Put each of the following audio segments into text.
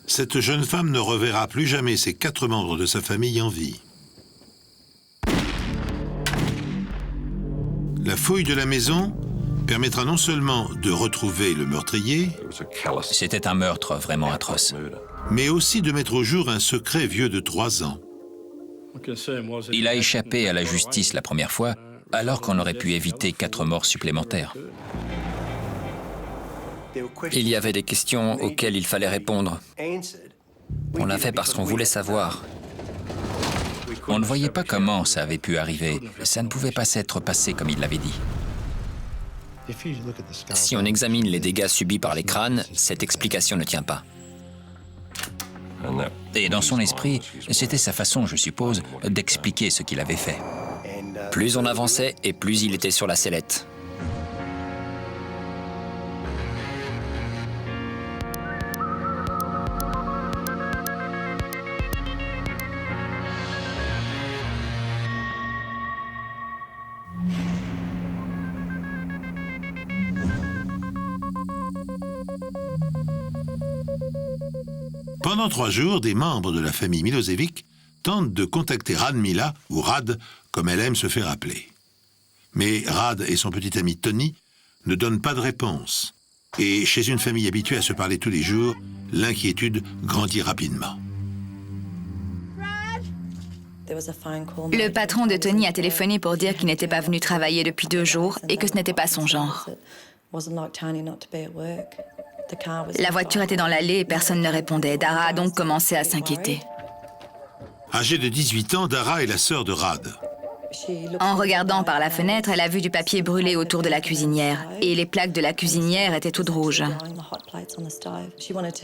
Cette jeune femme ne reverra plus jamais ses 4 membres de sa famille en vie. La fouille de la maison permettra non seulement de retrouver le meurtrier, C'était un meurtre vraiment atroce. mais aussi de mettre au jour un secret vieux de 3 ans. Il a échappé à la justice la première fois, alors qu'on aurait pu éviter 4 morts supplémentaires. Il y avait des questions auxquelles il fallait répondre. On l'a fait parce qu'on voulait savoir. On ne voyait pas comment ça avait pu arriver. Ça ne pouvait pas s'être passé comme il l'avait dit. Si on examine les dégâts subis par les crânes, cette explication ne tient pas. Et dans son esprit, c'était sa façon, je suppose, d'expliquer ce qu'il avait fait. Plus on avançait et plus il était sur la sellette. Pendant 3 jours, des membres de la famille Milosevic tentent de contacter Radmila, ou Rad, comme elle aime se faire appeler. Mais Rad et son petit ami Tony ne donnent pas de réponse. Et chez une famille habituée à se parler tous les jours, l'inquiétude grandit rapidement. Le patron de Tony a téléphoné pour dire qu'il n'était pas venu travailler depuis 2 jours et que ce n'était pas son genre. La voiture était dans l'allée et personne ne répondait. Dara a donc commencé à s'inquiéter. Âgée de 18 ans, Dara est la sœur de Rad. En regardant par la fenêtre, elle a vu du papier brûlé autour de la cuisinière. Et les plaques de la cuisinière étaient toutes rouges.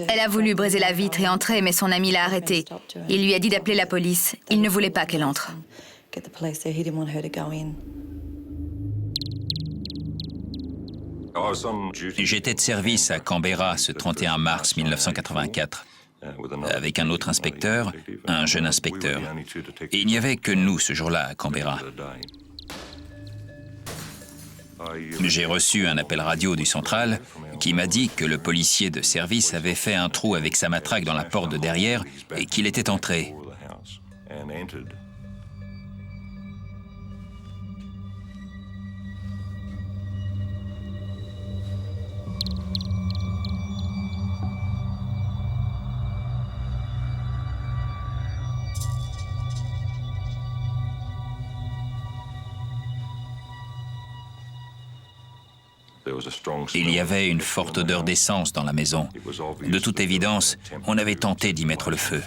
Elle a voulu briser la vitre et entrer, mais son ami l'a arrêtée. Il lui a dit d'appeler la police. Il ne voulait pas qu'elle entre. J'étais de service à Canberra ce 31 mars 1984, avec un autre inspecteur, un jeune inspecteur. Et il n'y avait que nous ce jour-là à Canberra. J'ai reçu un appel radio du central qui m'a dit que le policier de service avait fait un trou avec sa matraque dans la porte de derrière et qu'il était entré. Il y avait une forte odeur d'essence dans la maison. De toute évidence, on avait tenté d'y mettre le feu.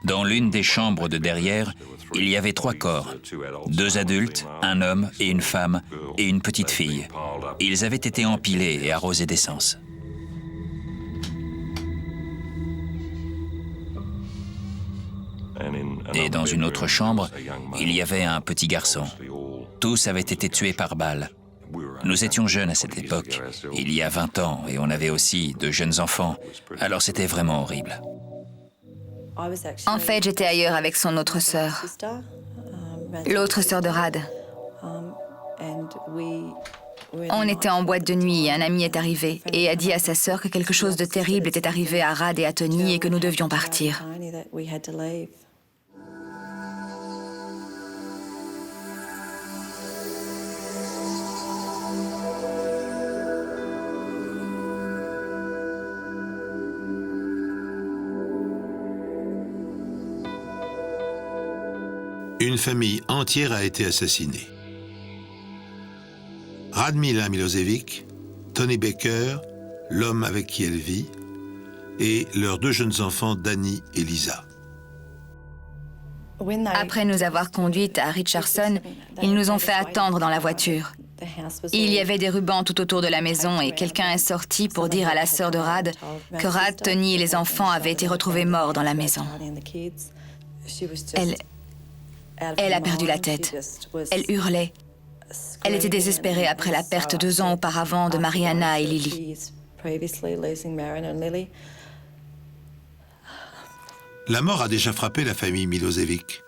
Dans l'une des chambres de derrière, il y avait 3 corps. 2 adultes, un homme et une femme, et une petite fille. Ils avaient été empilés et arrosés d'essence. Et dans une autre chambre, il y avait un petit garçon. Tous avaient été tués par balle. Nous étions jeunes à cette époque, il y a 20 ans, et on avait aussi de jeunes enfants. Alors c'était vraiment horrible. En fait, j'étais ailleurs avec son autre sœur. L'autre sœur de Rad. On était en boîte de nuit et un ami est arrivé et a dit à sa sœur que quelque chose de terrible était arrivé à Rad et à Tony et que nous devions partir. Une famille entière a été assassinée. Radmila Milosevic, Tony Baker, l'homme avec qui elle vit, et leurs 2 jeunes enfants, Danny et Lisa. Après nous avoir conduites à Richardson, ils nous ont fait attendre dans la voiture. Il y avait des rubans tout autour de la maison et quelqu'un est sorti pour dire à la sœur de Rad que Rad, Tony et les enfants avaient été retrouvés morts dans la maison. Elle a perdu la tête. Elle hurlait. Elle était désespérée après la perte 2 ans auparavant de Mariana et Lily. la mort a déjà frappé la famille Milosevic.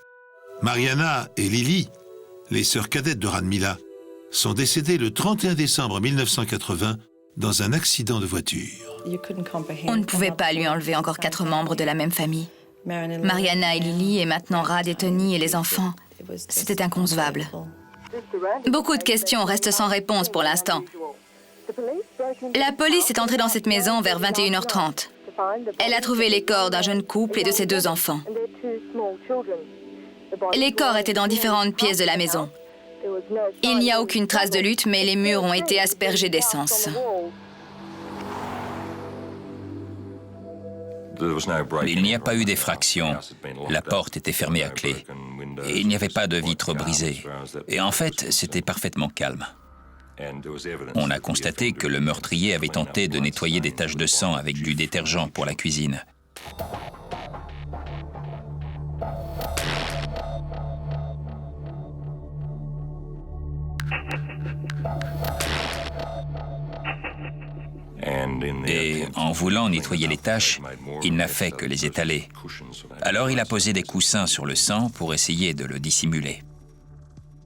Mariana et Lily, les sœurs cadettes de Radmila, sont décédées le 31 décembre 1980 dans un accident de voiture. On ne pouvait pas lui enlever encore 4 membres de la même famille. Mariana et Lily, et maintenant Rad et Tony et les enfants. C'était inconcevable. Beaucoup de questions restent sans réponse pour l'instant. La police est entrée dans cette maison vers 21h30. Elle a trouvé les corps d'un jeune couple et de ses 2 enfants. Les corps étaient dans différentes pièces de la maison. Il n'y a aucune trace de lutte, mais les murs ont été aspergés d'essence. Il n'y a pas eu d'effraction. La porte était fermée à clé. Et il n'y avait pas de vitres brisées. Et en fait, c'était parfaitement calme. On a constaté que le meurtrier avait tenté de nettoyer des taches de sang avec du détergent pour la cuisine. Et en voulant nettoyer les taches, il n'a fait que les étaler. Alors il a posé des coussins sur le sang pour essayer de le dissimuler.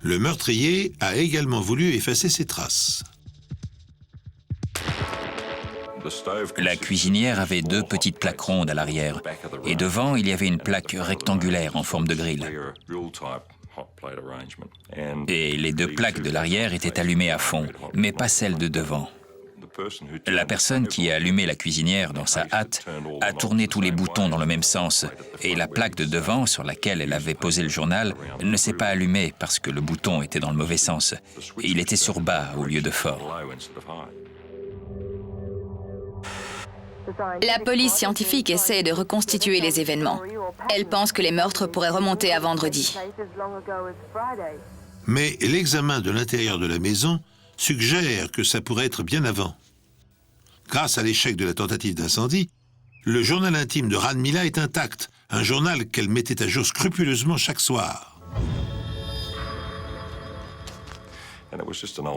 Le meurtrier a également voulu effacer ses traces. La cuisinière avait 2 petites plaques rondes à l'arrière, et devant, il y avait une plaque rectangulaire en forme de grille. Et les 2 plaques de l'arrière étaient allumées à fond, mais pas celles de devant. La personne qui a allumé la cuisinière dans sa hâte a tourné tous les boutons dans le même sens, et la plaque de devant, sur laquelle elle avait posé le journal, ne s'est pas allumée parce que le bouton était dans le mauvais sens. Il était sur bas au lieu de fort. La police scientifique essaie de reconstituer les événements. Elle pense que les meurtres pourraient remonter à vendredi. Mais l'examen de l'intérieur de la maison suggère que ça pourrait être bien avant. Grâce à l'échec de la tentative d'incendie, le journal intime de Radmila est intact, un journal qu'elle mettait à jour scrupuleusement chaque soir.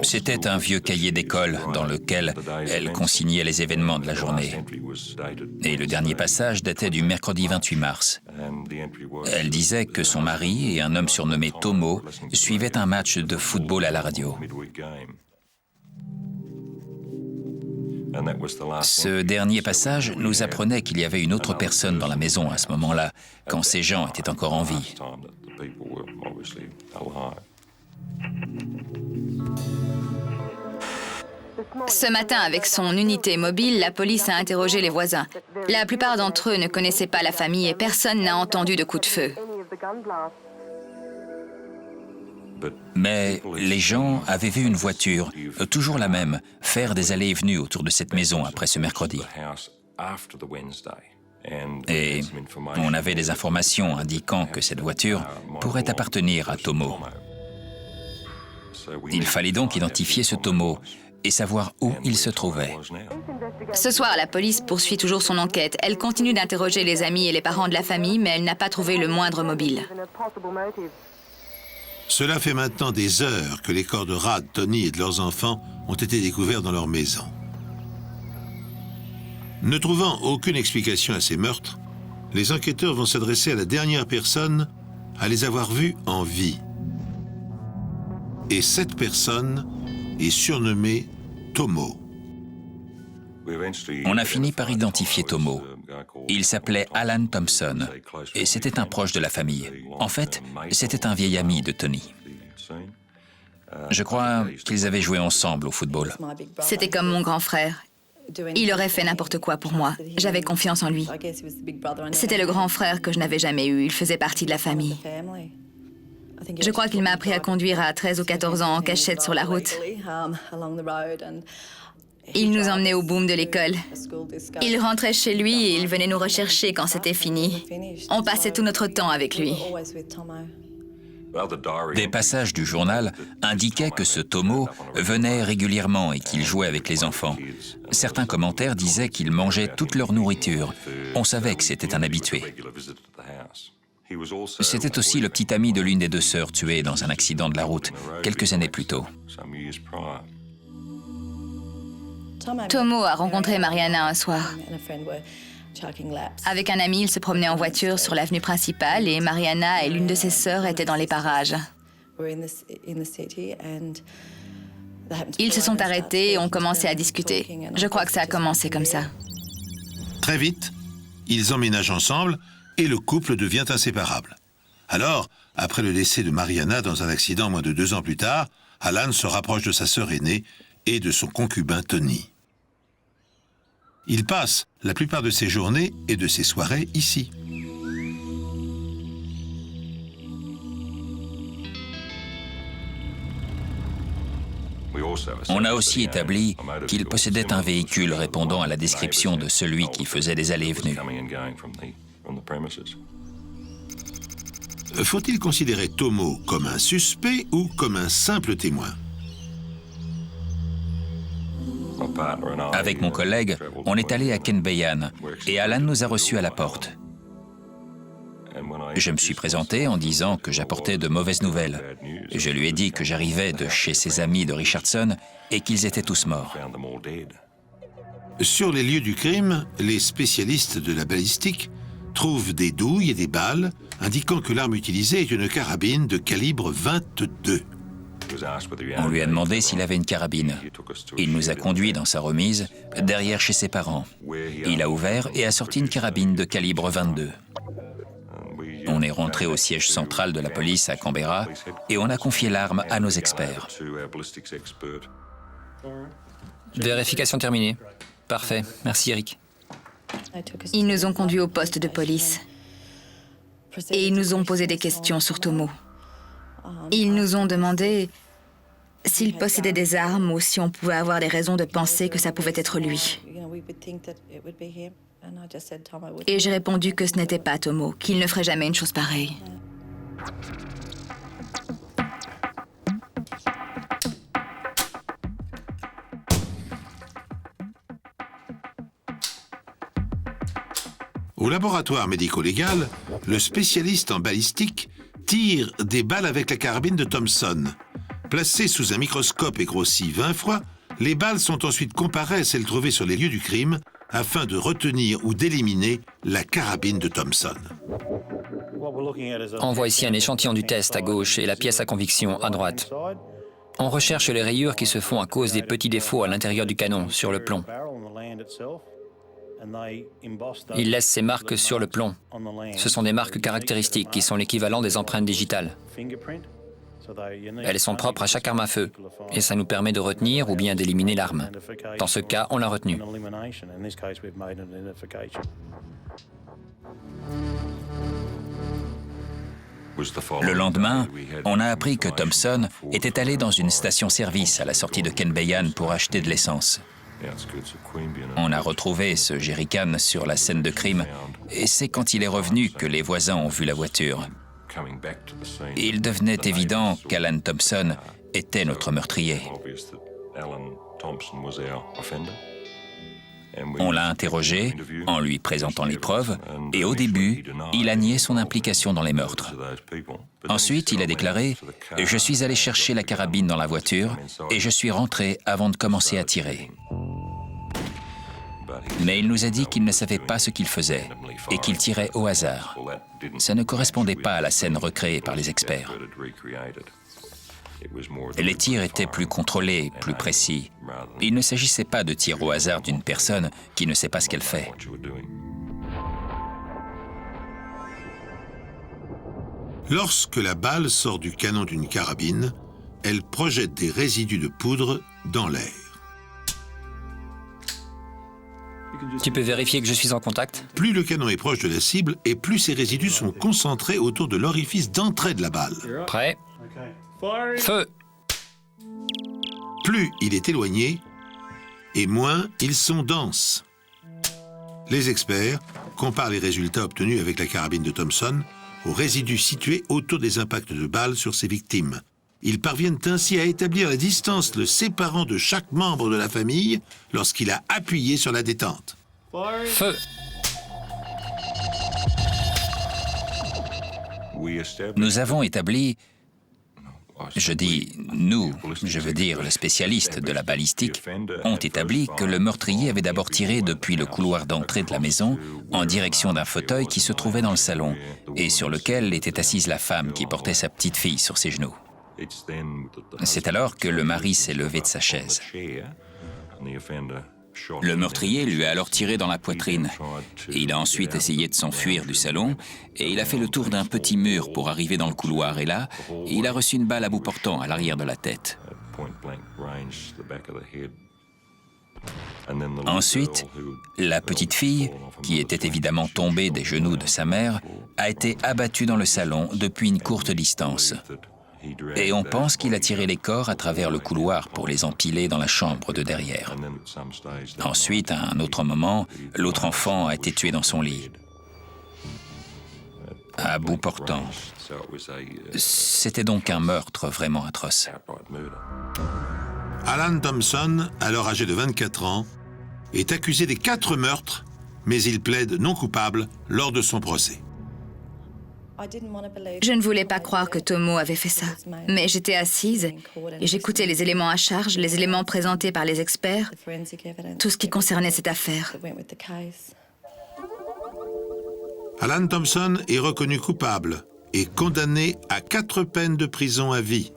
C'était un vieux cahier d'école dans lequel elle consignait les événements de la journée. Et le dernier passage datait du mercredi 28 mars. Elle disait que son mari et un homme surnommé Tomo suivaient un match de football à la radio. Ce dernier passage nous apprenait qu'il y avait une autre personne dans la maison à ce moment-là, quand ces gens étaient encore en vie. Ce matin, avec son unité mobile, la police a interrogé les voisins. La plupart d'entre eux ne connaissaient pas la famille et personne n'a entendu de coup de feu. Mais les gens avaient vu une voiture, toujours la même, faire des allées et venues autour de cette maison après ce mercredi. Et on avait des informations indiquant que cette voiture pourrait appartenir à Tomo. Il fallait donc identifier ce Tomo et savoir où il se trouvait. Ce soir, la police poursuit toujours son enquête. Elle continue d'interroger les amis et les parents de la famille, mais elle n'a pas trouvé le moindre mobile. Cela fait maintenant des heures que les corps de Rad, Tony et de leurs enfants ont été découverts dans leur maison. Ne trouvant aucune explication à ces meurtres, les enquêteurs vont s'adresser à la dernière personne à les avoir vus en vie. Et cette personne est surnommée Tomo. On a fini par identifier Tomo. Il s'appelait Alan Thompson et c'était un proche de la famille. En fait, c'était un vieil ami de Tony. Je crois qu'ils avaient joué ensemble au football. C'était comme mon grand frère. Il aurait fait n'importe quoi pour moi. J'avais confiance en lui. C'était le grand frère que je n'avais jamais eu. Il faisait partie de la famille. Je crois qu'il m'a appris à conduire à 13 ou 14 ans en cachette sur la route. Il nous emmenait au boom de l'école. Il rentrait chez lui et il venait nous rechercher quand c'était fini. On passait tout notre temps avec lui. Des passages du journal indiquaient que ce Tomo venait régulièrement et qu'il jouait avec les enfants. Certains commentaires disaient qu'il mangeait toute leur nourriture. On savait que c'était un habitué. C'était aussi le petit ami de l'une des 2 sœurs tuées dans un accident de la route, quelques années plus tôt. Tomo a rencontré Mariana un soir. Avec un ami, il se promenait en voiture sur l'avenue principale et Mariana et l'une de ses sœurs étaient dans les parages. Ils se sont arrêtés et ont commencé à discuter. Je crois que ça a commencé comme ça. Très vite, ils emménagent ensemble et le couple devient inséparable. Alors, après le décès de Mariana dans un accident moins de 2 ans plus tard, Alan se rapproche de sa sœur aînée et de son concubin Tony. Il passe la plupart de ses journées et de ses soirées ici. On a aussi établi qu'il possédait un véhicule répondant à la description de celui qui faisait des allées et venues. Faut-il considérer Tomo comme un suspect ou comme un simple témoin? Avec mon collègue, on est allé à Kenbeyan et Alan nous a reçus à la porte. Je me suis présenté en disant que j'apportais de mauvaises nouvelles. Je lui ai dit que j'arrivais de chez ses amis de Richardson et qu'ils étaient tous morts. Sur les lieux du crime, les spécialistes de la balistique trouvent des douilles et des balles indiquant que l'arme utilisée est une carabine de calibre 22. On lui a demandé s'il avait une carabine. Il nous a conduits dans sa remise, derrière chez ses parents. Il a ouvert et a sorti une carabine de calibre 22. On est rentré au siège central de la police à Canberra et on a confié l'arme à nos experts. Vérification terminée. Parfait. Merci, Eric. Ils nous ont conduits au poste de police. Et ils nous ont posé des questions sur Tomo. Ils nous ont demandé s'il possédait des armes ou si on pouvait avoir des raisons de penser que ça pouvait être lui. Et j'ai répondu que ce n'était pas Tomo, qu'il ne ferait jamais une chose pareille. Au laboratoire médico-légal, le spécialiste en balistique tire des balles avec la carabine de Thompson. Placées sous un microscope et grossies 20 fois, les balles sont ensuite comparées à celles trouvées sur les lieux du crime afin de retenir ou d'éliminer la carabine de Thompson. On voit ici un échantillon du test à gauche et la pièce à conviction à droite. On recherche les rayures qui se font à cause des petits défauts à l'intérieur du canon, sur le plomb. Il laisse ses marques sur le plomb. Ce sont des marques caractéristiques qui sont l'équivalent des empreintes digitales. Elles sont propres à chaque arme à feu et ça nous permet de retenir ou bien d'éliminer l'arme. Dans ce cas, on l'a retenue. Le lendemain, on a appris que Thompson était allé dans une station-service à la sortie de Kenbeyan pour acheter de l'essence. On a retrouvé ce jerrycan sur la scène de crime et c'est quand il est revenu que les voisins ont vu la voiture. Il devenait évident qu'Alan Thompson était notre meurtrier. On l'a interrogé en lui présentant les preuves et au début, il a nié son implication dans les meurtres. Ensuite, il a déclaré « Je suis allé chercher la carabine dans la voiture et je suis rentré avant de commencer à tirer. » Mais il nous a dit qu'il ne savait pas ce qu'il faisait et qu'il tirait au hasard. Ça ne correspondait pas à la scène recréée par les experts. Les tirs étaient plus contrôlés, plus précis. Il ne s'agissait pas de tirs au hasard d'une personne qui ne sait pas ce qu'elle fait. Lorsque la balle sort du canon d'une carabine, elle projette des résidus de poudre dans l'air. Tu peux vérifier que je suis en contact? Plus le canon est proche de la cible et plus ces résidus sont concentrés autour de l'orifice d'entrée de la balle. Prêt? Feu! Plus il est éloigné et moins ils sont denses. Les experts comparent les résultats obtenus avec la carabine de Thompson aux résidus situés autour des impacts de balles sur ses victimes. Ils parviennent ainsi à établir la distance le séparant de chaque membre de la famille lorsqu'il a appuyé sur la détente. Feu! Nous avons établi Je dis « nous », je veux dire les spécialistes de la balistique, ont établi que le meurtrier avait d'abord tiré depuis le couloir d'entrée de la maison en direction d'un fauteuil qui se trouvait dans le salon et sur lequel était assise la femme qui portait sa petite fille sur ses genoux. C'est alors que le mari s'est levé de sa chaise. Le meurtrier lui a alors tiré dans la poitrine. Et il a ensuite essayé de s'enfuir du salon et il a fait le tour d'un petit mur pour arriver dans le couloir. Et là, il a reçu une balle à bout portant à l'arrière de la tête. Ensuite, la petite fille, qui était évidemment tombée des genoux de sa mère, a été abattue dans le salon depuis une courte distance. Et on pense qu'il a tiré les corps à travers le couloir pour les empiler dans la chambre de derrière. Ensuite, à un autre moment, l'autre enfant a été tué dans son lit, à bout portant. C'était donc un meurtre vraiment atroce. Alan Thompson, alors âgé de 24 ans, est accusé des 4 meurtres, mais il plaide non coupable lors de son procès. Je ne voulais pas croire que Tomo avait fait ça, mais j'étais assise et j'écoutais les éléments à charge, les éléments présentés par les experts, tout ce qui concernait cette affaire. Alan Thompson est reconnu coupable et condamné à 4 peines de prison à vie.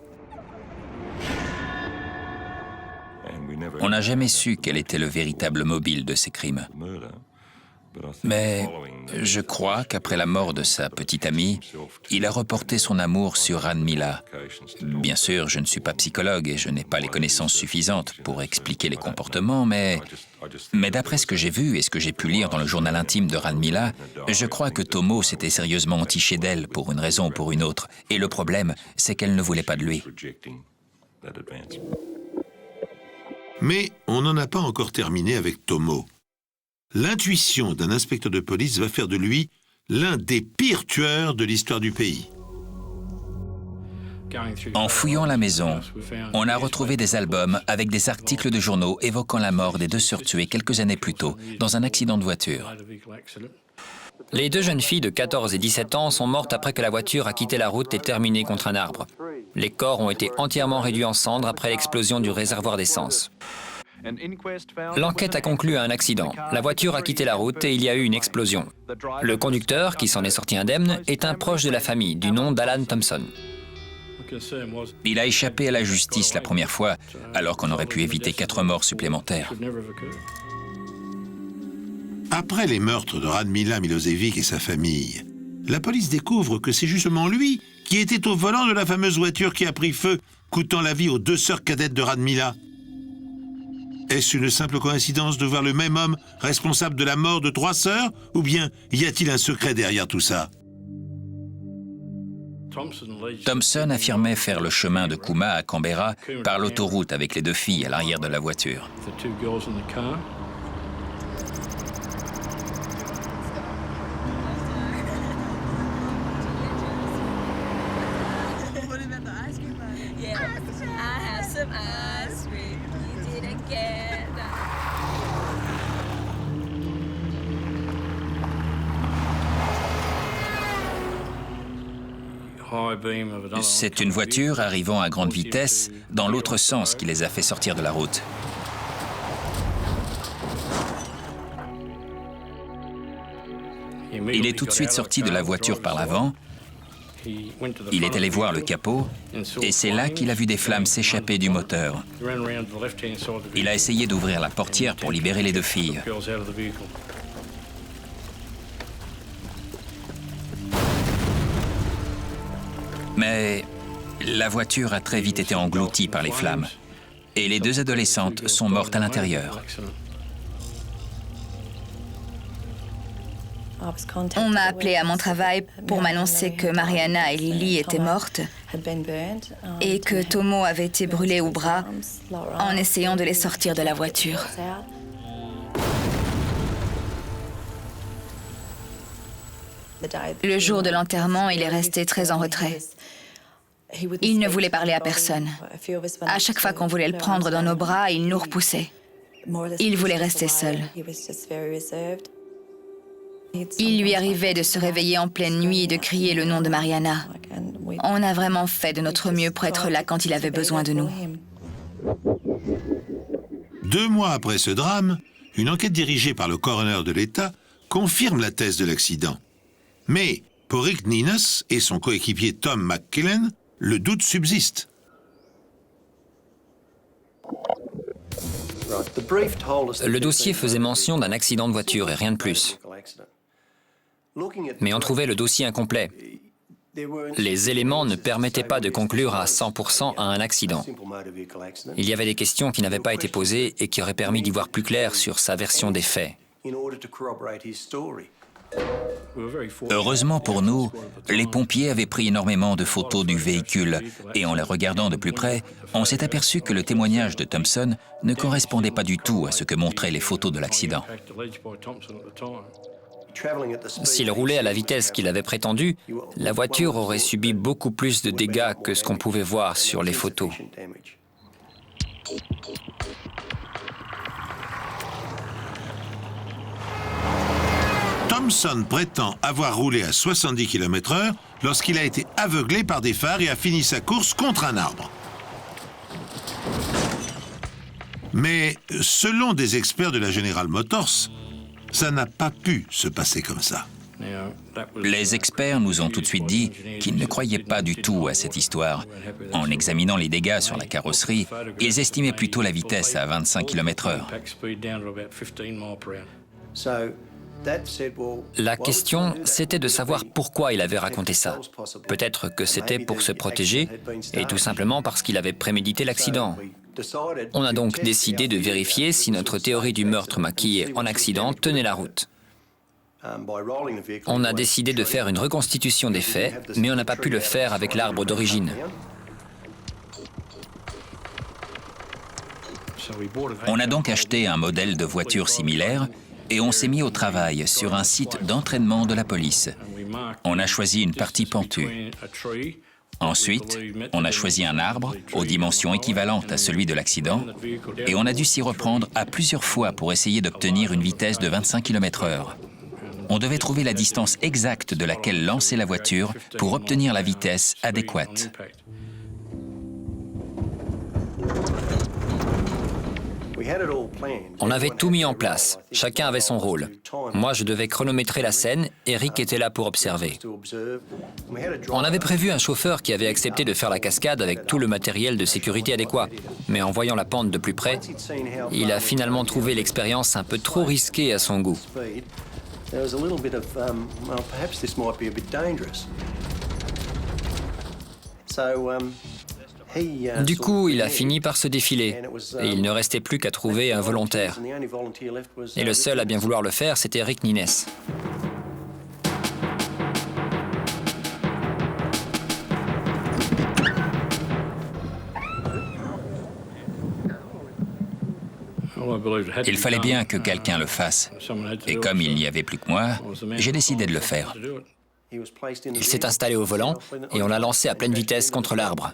On n'a jamais su quel était le véritable mobile de ces crimes. Mais je crois qu'après la mort de sa petite amie, il a reporté son amour sur Radmila. Bien sûr, je ne suis pas psychologue et je n'ai pas les connaissances suffisantes pour expliquer les comportements, mais d'après ce que j'ai vu et ce que j'ai pu lire dans le journal intime de Radmila, je crois que Tomo s'était sérieusement entiché d'elle pour une raison ou pour une autre. Et le problème, c'est qu'elle ne voulait pas de lui. Mais on n'en a pas encore terminé avec Tomo. L'intuition d'un inspecteur de police va faire de lui l'un des pires tueurs de l'histoire du pays. En fouillant la maison, on a retrouvé des albums avec des articles de journaux évoquant la mort des 2 sœurs tuées quelques années plus tôt dans un accident de voiture. Les 2 jeunes filles de 14 et 17 ans sont mortes après que la voiture a quitté la route et terminé contre un arbre. Les corps ont été entièrement réduits en cendres après l'explosion du réservoir d'essence. L'enquête a conclu à un accident. La voiture a quitté la route et il y a eu une explosion. Le conducteur, qui s'en est sorti indemne, est un proche de la famille, du nom d'Alan Thompson. Il a échappé à la justice la première fois, alors qu'on aurait pu éviter 4 morts supplémentaires. Après les meurtres de Radmila Milosevic et sa famille, la police découvre que c'est justement lui qui était au volant de la fameuse voiture qui a pris feu, coûtant la vie aux 2 sœurs cadettes de Radmila. Est-ce une simple coïncidence de voir le même homme responsable de la mort de 3 sœurs, ou bien y a-t-il un secret derrière tout ça? Thompson affirmait faire le chemin de Kuma à Canberra par l'autoroute avec les 2 filles à l'arrière de la voiture. C'est une voiture arrivant à grande vitesse dans l'autre sens qui les a fait sortir de la route. Il est tout de suite sorti de la voiture par l'avant. Il est allé voir le capot et c'est là qu'il a vu des flammes s'échapper du moteur. Il a essayé d'ouvrir la portière pour libérer les 2 filles. Mais la voiture a très vite été engloutie par les flammes et les 2 adolescentes sont mortes à l'intérieur. On m'a appelé à mon travail pour m'annoncer que Mariana et Lily étaient mortes et que Tomo avait été brûlé au bras en essayant de les sortir de la voiture. Le jour de l'enterrement, il est resté très en retrait. Il ne voulait parler à personne. À chaque fois qu'on voulait le prendre dans nos bras, il nous repoussait. Il voulait rester seul. Il lui arrivait de se réveiller en pleine nuit et de crier le nom de Mariana. On a vraiment fait de notre mieux pour être là quand il avait besoin de nous. 2 mois après ce drame, une enquête dirigée par le coroner de l'État confirme la thèse de l'accident. Mais pour Rick Nines et son coéquipier Tom McKillen, le doute subsiste. Le dossier faisait mention d'un accident de voiture et rien de plus. Mais on trouvait le dossier incomplet. Les éléments ne permettaient pas de conclure à 100% à un accident. Il y avait des questions qui n'avaient pas été posées et qui auraient permis d'y voir plus clair sur sa version des faits. Heureusement pour nous, les pompiers avaient pris énormément de photos du véhicule et en les regardant de plus près, on s'est aperçu que le témoignage de Thompson ne correspondait pas du tout à ce que montraient les photos de l'accident. S'il roulait à la vitesse qu'il avait prétendu, la voiture aurait subi beaucoup plus de dégâts que ce qu'on pouvait voir sur les photos. Thompson prétend avoir roulé à 70 km/h lorsqu'il a été aveuglé par des phares et a fini sa course contre un arbre. Mais selon des experts de la General Motors, ça n'a pas pu se passer comme ça. Les experts nous ont tout de suite dit qu'ils ne croyaient pas du tout à cette histoire. En examinant les dégâts sur la carrosserie, ils estimaient plutôt la vitesse à 25 km/h. La question, c'était de savoir pourquoi il avait raconté ça. Peut-être que c'était pour se protéger et tout simplement parce qu'il avait prémédité l'accident. On a donc décidé de vérifier si notre théorie du meurtre maquillé en accident tenait la route. On a décidé de faire une reconstitution des faits, mais on n'a pas pu le faire avec l'arbre d'origine. On a donc acheté un modèle de voiture similaire et on s'est mis au travail sur un site d'entraînement de la police. On a choisi une partie pentue. Ensuite, on a choisi un arbre aux dimensions équivalentes à celui de l'accident et on a dû s'y reprendre à plusieurs fois pour essayer d'obtenir une vitesse de 25 km/h. On devait trouver la distance exacte de laquelle lancer la voiture pour obtenir la vitesse adéquate. On avait tout mis en place. Chacun avait son rôle. Moi, je devais chronométrer la scène et Rick était là pour observer. On avait prévu un chauffeur qui avait accepté de faire la cascade avec tout le matériel de sécurité adéquat. Mais en voyant la pente de plus près, il a finalement trouvé l'expérience un peu trop risquée à son goût. Du coup, il a fini par se défiler et il ne restait plus qu'à trouver un volontaire. Et le seul à bien vouloir le faire, c'était Rick Nines. Il fallait bien que quelqu'un le fasse. Et comme il n'y avait plus que moi, j'ai décidé de le faire. Il s'est installé au volant et on l'a lancé à pleine vitesse contre l'arbre.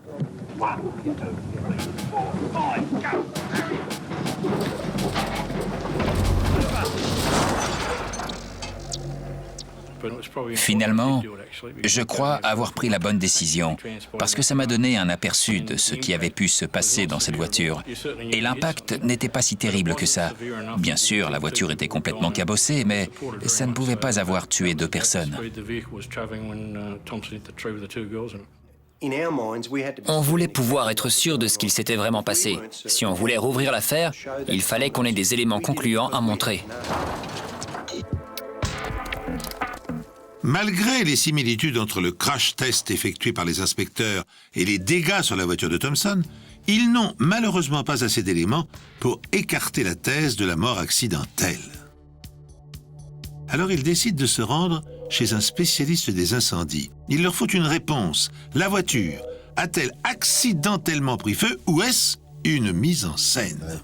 Finalement, je crois avoir pris la bonne décision, parce que ça m'a donné un aperçu de ce qui avait pu se passer dans cette voiture. Et l'impact n'était pas si terrible que ça. Bien sûr, la voiture était complètement cabossée, mais ça ne pouvait pas avoir tué 2 personnes. On voulait pouvoir être sûr de ce qu'il s'était vraiment passé. Si on voulait rouvrir l'affaire, il fallait qu'on ait des éléments concluants à montrer. Malgré les similitudes entre le crash test effectué par les inspecteurs et les dégâts sur la voiture de Thompson, ils n'ont malheureusement pas assez d'éléments pour écarter la thèse de la mort accidentelle. Alors ils décident de se rendre chez un spécialiste des incendies. Il leur faut une réponse. La voiture a-t-elle accidentellement pris feu ou est-ce une mise en scène?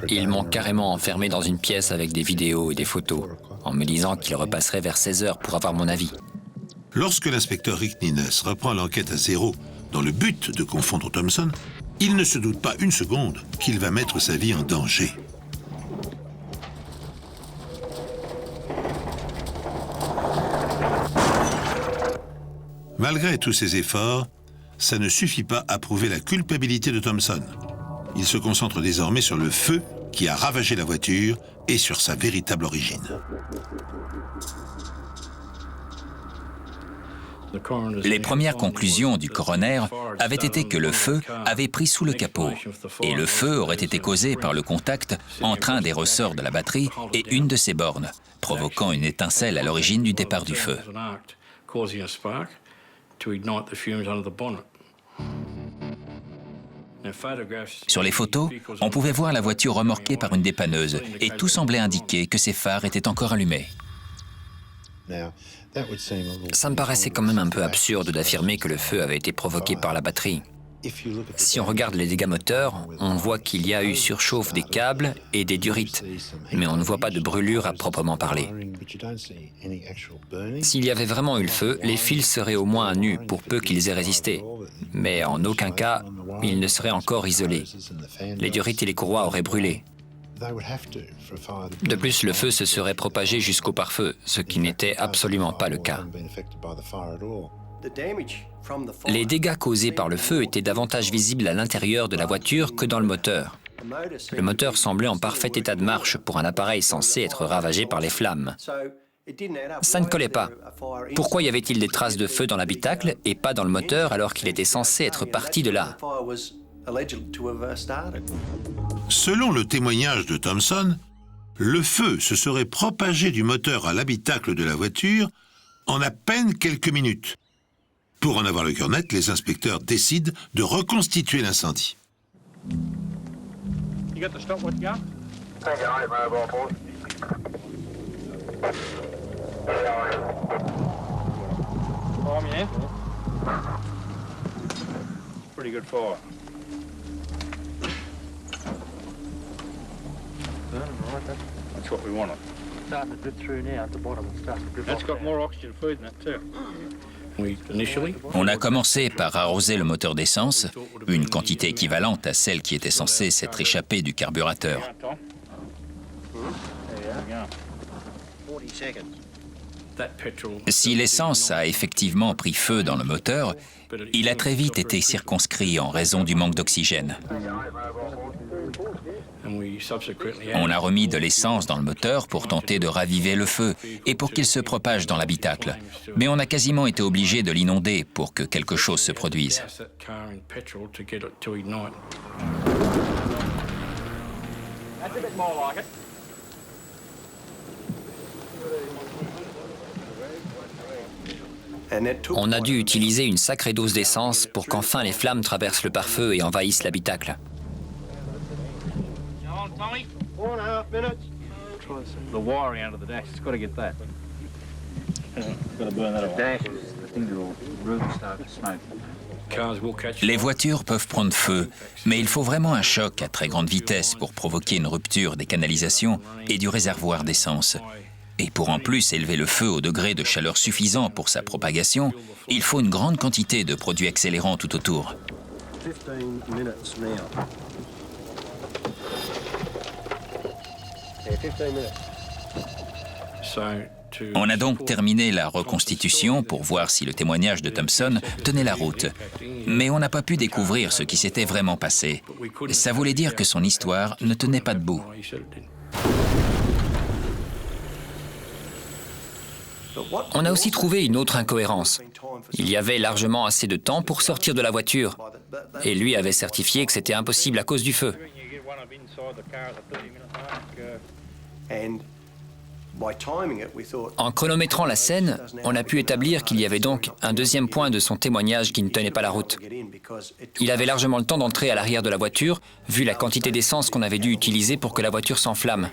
Ils m'ont carrément enfermé dans une pièce avec des vidéos et des photos, en me disant qu'ils repasseraient vers 16 heures pour avoir mon avis. Lorsque l'inspecteur Rick Nines reprend l'enquête à zéro dans le but de confondre Thompson, il ne se doute pas une seconde qu'il va mettre sa vie en danger. Malgré tous ces efforts, ça ne suffit pas à prouver la culpabilité de Thompson. Il se concentre désormais sur le feu qui a ravagé la voiture et sur sa véritable origine. Les premières conclusions du coroner avaient été que le feu avait pris sous le capot et le feu aurait été causé par le contact entre un des ressorts de la batterie et une de ses bornes, provoquant une étincelle à l'origine du départ du feu. Sur les photos, on pouvait voir la voiture remorquée par une dépanneuse et tout semblait indiquer que ses phares étaient encore allumés. Ça me paraissait quand même un peu absurde d'affirmer que le feu avait été provoqué par la batterie. Si on regarde les dégâts moteurs, on voit qu'il y a eu surchauffe des câbles et des durites, mais on ne voit pas de brûlure à proprement parler. S'il y avait vraiment eu le feu, les fils seraient au moins à nu, pour peu qu'ils aient résisté. Mais en aucun cas, ils ne seraient encore isolés. Les durites et les courroies auraient brûlé. De plus, le feu se serait propagé jusqu'au pare-feu, ce qui n'était absolument pas le cas. Les dégâts causés par le feu étaient davantage visibles à l'intérieur de la voiture que dans le moteur. Le moteur semblait en parfait état de marche pour un appareil censé être ravagé par les flammes. Ça ne collait pas. Pourquoi y avait-il des traces de feu dans l'habitacle et pas dans le moteur alors qu'il était censé être parti de là? Selon le témoignage de Thompson, le feu se serait propagé du moteur à l'habitacle de la voiture en à peine quelques minutes. Pour en avoir le cœur net, les inspecteurs décident de reconstituer l'incendie. That's what we wanted. Starting to drip through now at the bottom. That's got more oxygen food in it too. On a commencé par arroser le moteur d'essence, une quantité équivalente à celle qui était censée s'être échappée du carburateur. Si l'essence a effectivement pris feu dans le moteur, il a très vite été circonscrit en raison du manque d'oxygène. On a remis de l'essence dans le moteur pour tenter de raviver le feu et pour qu'il se propage dans l'habitacle. Mais on a quasiment été obligé de l'inonder pour que quelque chose se produise. On a dû utiliser une sacrée dose d'essence pour qu'enfin les flammes traversent le pare-feu et envahissent l'habitacle. Les voitures peuvent prendre feu, mais il faut vraiment un choc à très grande vitesse pour provoquer une rupture des canalisations et du réservoir d'essence. Et pour en plus élever le feu au degré de chaleur suffisant pour sa propagation, il faut une grande quantité de produits accélérants tout autour. On a donc terminé la reconstitution pour voir si le témoignage de Thompson tenait la route. Mais on n'a pas pu découvrir ce qui s'était vraiment passé. Ça voulait dire que son histoire ne tenait pas debout. On a aussi trouvé une autre incohérence. Il y avait largement assez de temps pour sortir de la voiture. Et lui avait certifié que c'était impossible à cause du feu. En chronométrant la scène, on a pu établir qu'il y avait donc un deuxième point de son témoignage qui ne tenait pas la route. Il avait largement le temps d'entrer à l'arrière de la voiture, vu la quantité d'essence qu'on avait dû utiliser pour que la voiture s'enflamme.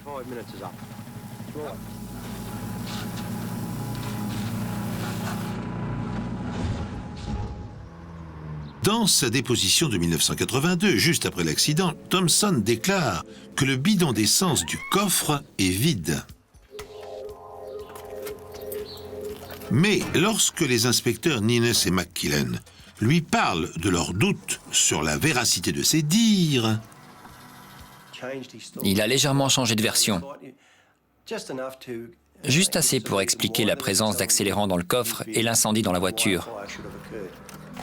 Dans sa déposition de 1982, juste après l'accident, Thompson déclare que le bidon d'essence du coffre est vide. Mais lorsque les inspecteurs Nines et McKillen lui parlent de leurs doutes sur la véracité de ses dires, il a légèrement changé de version. Juste assez pour expliquer la présence d'accélérants dans le coffre et l'incendie dans la voiture.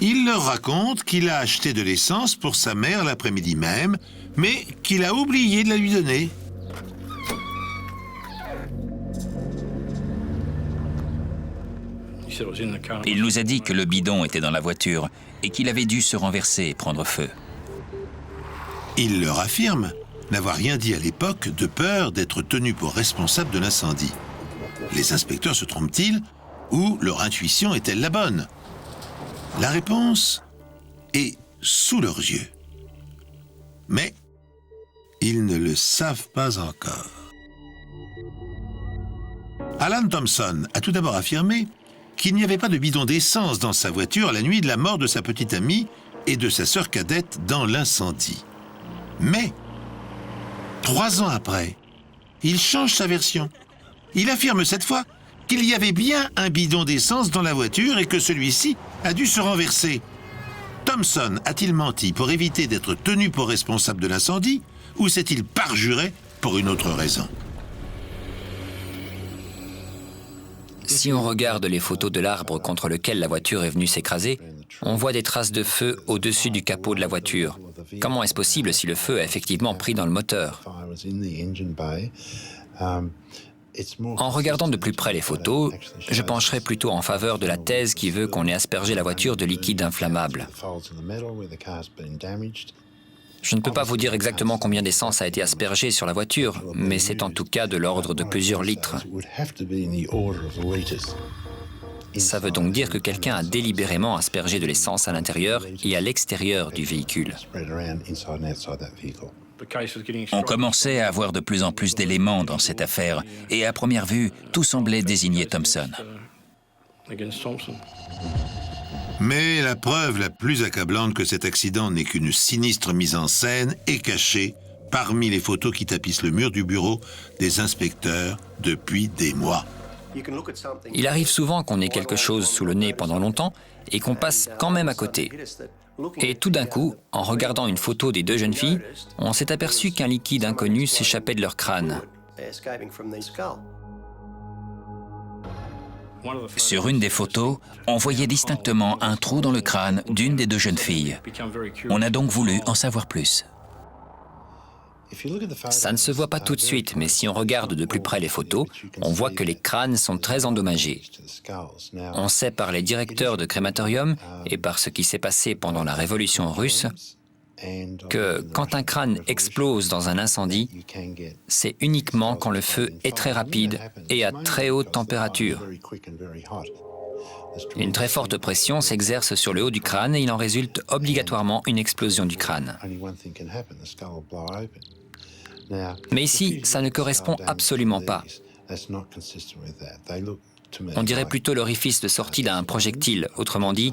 Il leur raconte qu'il a acheté de l'essence pour sa mère l'après-midi même, mais qu'il a oublié de la lui donner. Il nous a dit que le bidon était dans la voiture et qu'il avait dû se renverser et prendre feu. Il leur affirme n'avoir rien dit à l'époque de peur d'être tenu pour responsable de l'incendie. Les inspecteurs se trompent-ils ou leur intuition est-elle la bonne? La réponse est sous leurs yeux. Mais ils ne le savent pas encore. Alan Thompson a tout d'abord affirmé qu'il n'y avait pas de bidon d'essence dans sa voiture la nuit de la mort de sa petite amie et de sa sœur cadette dans l'incendie. Mais, 3 ans après, il change sa version. Il affirme cette fois qu'il y avait bien un bidon d'essence dans la voiture et que celui-ci a dû se renverser. Thompson a-t-il menti pour éviter d'être tenu pour responsable de l'incendie ou s'est-il parjuré pour une autre raison? Si on regarde les photos de l'arbre contre lequel la voiture est venue s'écraser, on voit des traces de feu au-dessus du capot de la voiture. Comment est-ce possible si le feu a effectivement pris dans le moteur? En regardant de plus près les photos, je pencherai plutôt en faveur de la thèse qui veut qu'on ait aspergé la voiture de liquide inflammable. Je ne peux pas vous dire exactement combien d'essence a été aspergée sur la voiture, mais c'est en tout cas de l'ordre de plusieurs litres. Ça veut donc dire que quelqu'un a délibérément aspergé de l'essence à l'intérieur et à l'extérieur du véhicule. On commençait à avoir de plus en plus d'éléments dans cette affaire et à première vue, tout semblait désigner Thompson. Mais la preuve la plus accablante que cet accident n'est qu'une sinistre mise en scène est cachée parmi les photos qui tapissent le mur du bureau des inspecteurs depuis des mois. Il arrive souvent qu'on ait quelque chose sous le nez pendant longtemps et qu'on passe quand même à côté. Et tout d'un coup, en regardant une photo des 2 jeunes filles, on s'est aperçu qu'un liquide inconnu s'échappait de leur crâne. Sur une des photos, on voyait distinctement un trou dans le crâne d'une des 2 jeunes filles. On a donc voulu en savoir plus. Ça ne se voit pas tout de suite, mais si on regarde de plus près les photos, on voit que les crânes sont très endommagés. On sait par les directeurs de crématorium et par ce qui s'est passé pendant la Révolution russe que quand un crâne explose dans un incendie, c'est uniquement quand le feu est très rapide et à très haute température. Une très forte pression s'exerce sur le haut du crâne et il en résulte obligatoirement une explosion du crâne. Mais ici, ça ne correspond absolument pas. On dirait plutôt l'orifice de sortie d'un projectile, autrement dit,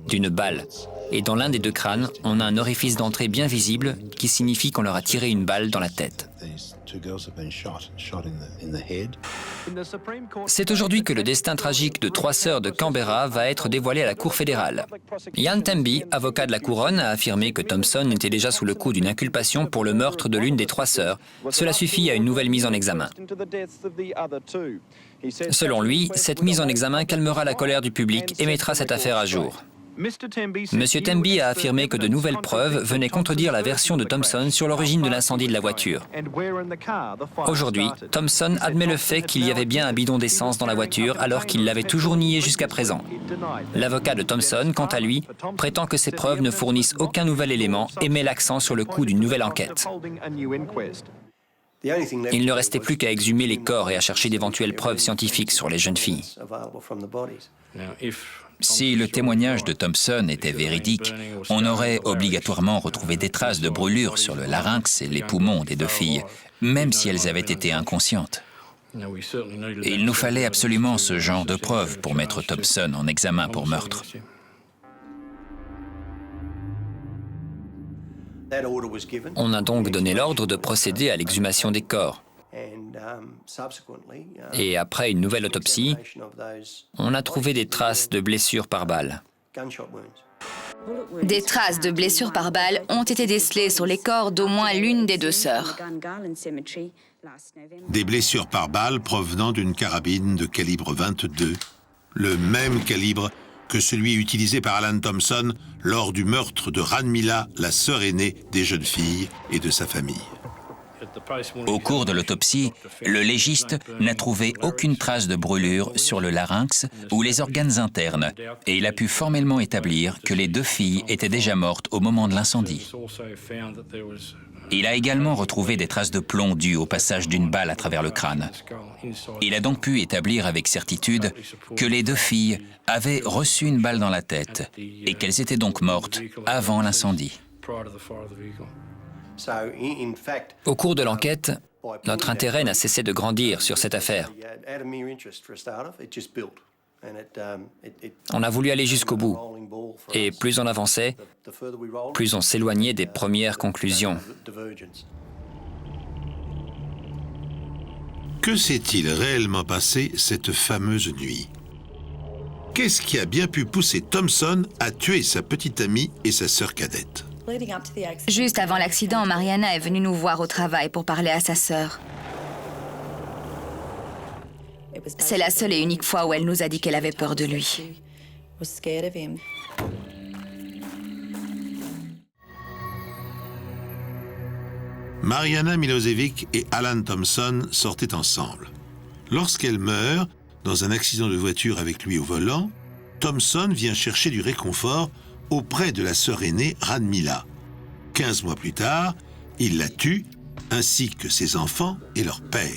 d'une balle. Et dans l'un des 2 crânes, on a un orifice d'entrée bien visible qui signifie qu'on leur a tiré une balle dans la tête. C'est aujourd'hui que le destin tragique de 3 sœurs de Canberra va être dévoilé à la Cour fédérale. Ian Temby, avocat de la couronne, a affirmé que Thompson était déjà sous le coup d'une inculpation pour le meurtre de l'une des 3 sœurs. Cela suffit à une nouvelle mise en examen. Selon lui, cette mise en examen calmera la colère du public et mettra cette affaire à jour. Monsieur Temby a affirmé que de nouvelles preuves venaient contredire la version de Thompson sur l'origine de l'incendie de la voiture. Aujourd'hui, Thompson admet le fait qu'il y avait bien un bidon d'essence dans la voiture alors qu'il l'avait toujours nié jusqu'à présent. L'avocat de Thompson, quant à lui, prétend que ces preuves ne fournissent aucun nouvel élément et met l'accent sur le coût d'une nouvelle enquête. Il ne restait plus qu'à exhumer les corps et à chercher d'éventuelles preuves scientifiques sur les jeunes filles. Si le témoignage de Thompson était véridique, on aurait obligatoirement retrouvé des traces de brûlures sur le larynx et les poumons des 2 filles, même si elles avaient été inconscientes. Et il nous fallait absolument ce genre de preuves pour mettre Thompson en examen pour meurtre. On a donc donné l'ordre de procéder à l'exhumation des corps. Et après une nouvelle autopsie, on a trouvé des traces de blessures par balle. Des traces de blessures par balle ont été décelées sur les corps d'au moins l'une des 2 sœurs. Des blessures par balle provenant d'une carabine de calibre 22, le même calibre que celui utilisé par Alan Thompson lors du meurtre de Radmila, la sœur aînée des jeunes filles et de sa famille. Au cours de l'autopsie, le légiste n'a trouvé aucune trace de brûlure sur le larynx ou les organes internes et il a pu formellement établir que les 2 filles étaient déjà mortes au moment de l'incendie. Il a également retrouvé des traces de plomb dues au passage d'une balle à travers le crâne. Il a donc pu établir avec certitude que les 2 filles avaient reçu une balle dans la tête et qu'elles étaient donc mortes avant l'incendie. Au cours de l'enquête, notre intérêt n'a cessé de grandir sur cette affaire. On a voulu aller jusqu'au bout. Et plus on avançait, plus on s'éloignait des premières conclusions. Que s'est-il réellement passé cette fameuse nuit? Qu'est-ce qui a bien pu pousser Thompson à tuer sa petite amie et sa sœur cadette? Juste avant l'accident, Mariana est venue nous voir au travail pour parler à sa sœur. C'est la seule et unique fois où elle nous a dit qu'elle avait peur de lui. Mariana Milosevic et Alan Thompson sortaient ensemble. Lorsqu'elle meurt, dans un accident de voiture avec lui au volant, Thompson vient chercher du réconfort auprès de la sœur aînée Radmila. 15 mois plus tard, il la tue, ainsi que ses enfants et leur père.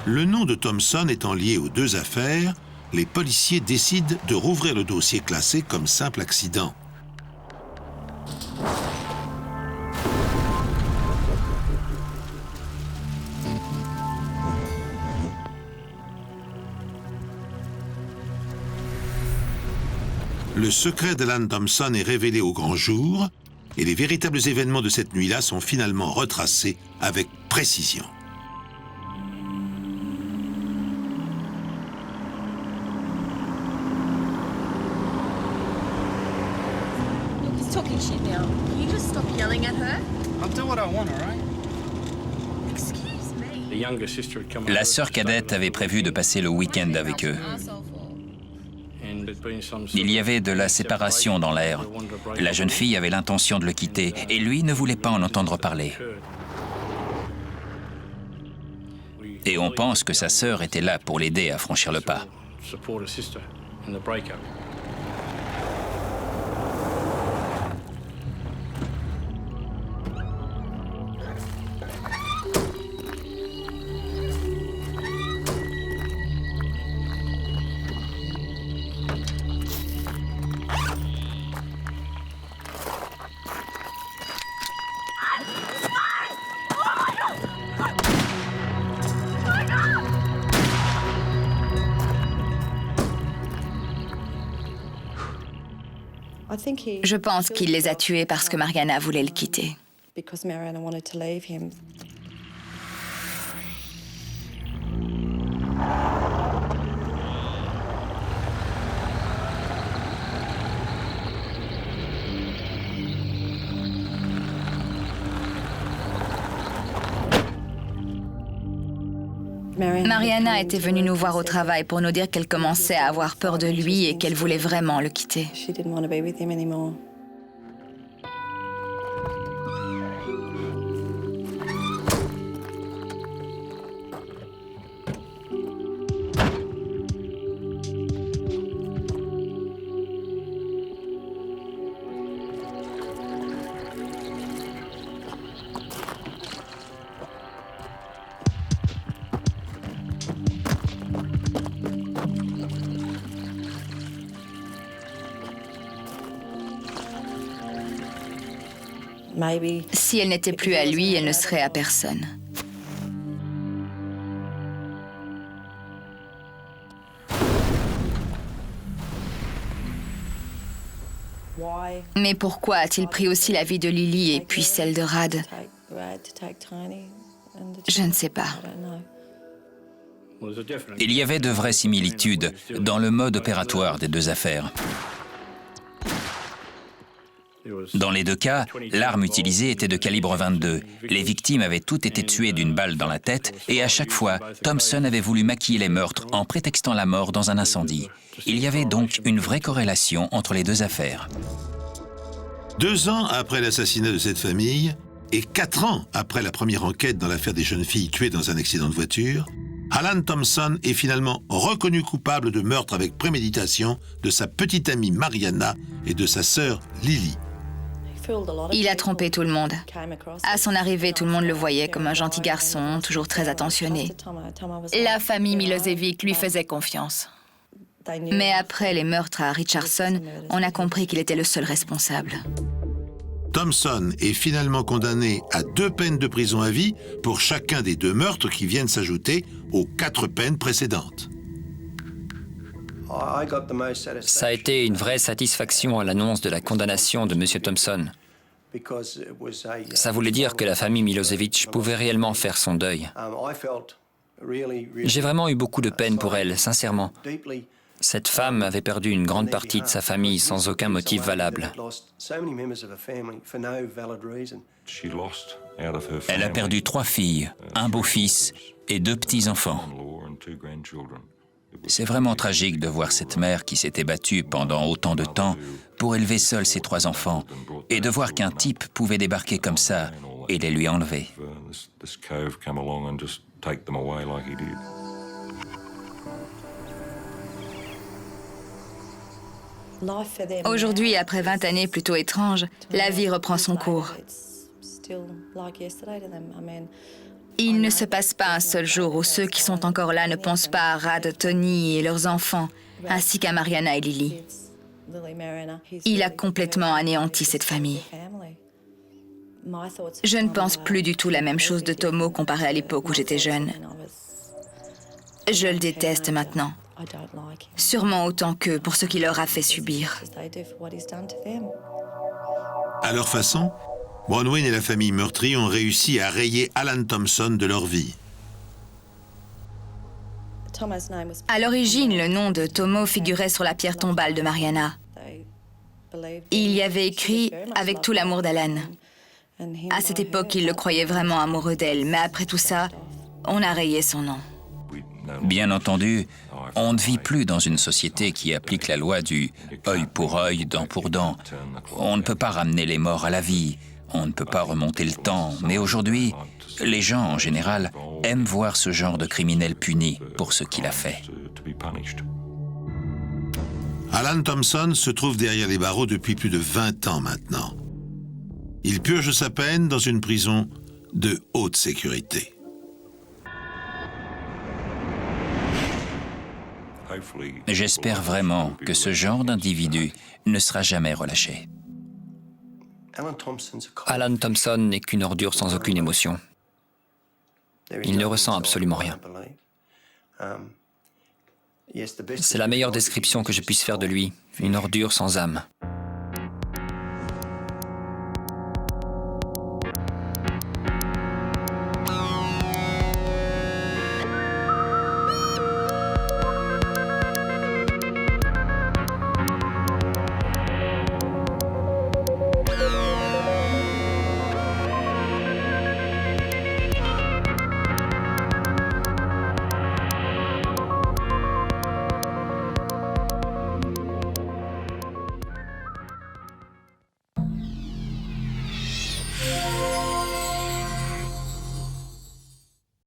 Le nom de Thompson étant lié aux 2 affaires, les policiers décident de rouvrir le dossier classé comme simple accident. Le secret d'Alan Thompson est révélé au grand jour et les véritables événements de cette nuit-là sont finalement retracés avec précision. He's talking shit now. Can you just stop yelling at her? I'll do what I want, all right? Excuse me. La sœur cadette avait prévu de passer le week-end avec eux. Il y avait de la séparation dans l'air. La jeune fille avait l'intention de le quitter et lui ne voulait pas en entendre parler. Et on pense que sa sœur était là pour l'aider à franchir le pas. Je pense qu'il les a tués parce que Mariana voulait le quitter. Mariana était venue nous voir au travail pour nous dire qu'elle commençait à avoir peur de lui et qu'elle voulait vraiment le quitter. Si elle n'était plus à lui, elle ne serait à personne. Mais pourquoi a-t-il pris aussi la vie de Lily et puis celle de Rad? Je ne sais pas. Il y avait de vraies similitudes dans le mode opératoire des 2 affaires. Dans les deux cas, l'arme utilisée était de calibre 22. Les victimes avaient toutes été tuées d'une balle dans la tête et à chaque fois, Thompson avait voulu maquiller les meurtres en prétextant la mort dans un incendie. Il y avait donc une vraie corrélation entre les deux affaires. 2 ans après l'assassinat de cette famille, et 4 ans après la première enquête dans l'affaire des jeunes filles tuées dans un accident de voiture, Alan Thompson est finalement reconnu coupable de meurtre avec préméditation de sa petite amie Mariana et de sa sœur Lily. Il a trompé tout le monde. À son arrivée, tout le monde le voyait comme un gentil garçon, toujours très attentionné. La famille Milosevic lui faisait confiance. Mais après les meurtres à Richardson, on a compris qu'il était le seul responsable. Thompson est finalement condamné à 2 peines de prison à vie pour chacun des 2 meurtres qui viennent s'ajouter aux 4 peines précédentes. Ça a été une vraie satisfaction à l'annonce de la condamnation de M. Thompson. Ça voulait dire que la famille Milosevic pouvait réellement faire son deuil. J'ai vraiment eu beaucoup de peine pour elle, sincèrement. Cette femme avait perdu une grande partie de sa famille sans aucun motif valable. Elle a perdu 3 filles, un beau-fils et 2 petits-enfants. C'est vraiment tragique de voir cette mère qui s'était battue pendant autant de temps pour élever seule ses 3 enfants et de voir qu'un type pouvait débarquer comme ça et les lui enlever. Aujourd'hui, après 20 années plutôt étranges, la vie reprend son cours. Il ne se passe pas un seul jour où ceux qui sont encore là ne pensent pas à Rad, Tony et leurs enfants, ainsi qu'à Mariana et Lily. Il a complètement anéanti cette famille. Je ne pense plus du tout la même chose de Tomo comparé à l'époque où j'étais jeune. Je le déteste maintenant. Sûrement autant qu'eux pour ce qu'il leur a fait subir. À leur façon, Bronwyn et la famille meurtrie ont réussi à rayer Alan Thompson de leur vie. À l'origine, le nom de Tomo figurait sur la pierre tombale de Mariana. Il y avait écrit « Avec tout l'amour d'Alan ». À cette époque, il le croyait vraiment amoureux d'elle, mais après tout ça, on a rayé son nom. Bien entendu, on ne vit plus dans une société qui applique la loi du œil pour œil, dent pour dent. On ne peut pas ramener les morts à la vie, on ne peut pas remonter le temps, mais aujourd'hui, les gens en général aiment voir ce genre de criminel puni pour ce qu'il a fait. Alan Thompson se trouve derrière les barreaux depuis plus de 20 ans maintenant. Il purge sa peine dans une prison de haute sécurité. J'espère vraiment que ce genre d'individu ne sera jamais relâché. Alan Thompson n'est qu'une ordure sans aucune émotion. Il ne ressent absolument rien. C'est la meilleure description que je puisse faire de lui, une ordure sans âme.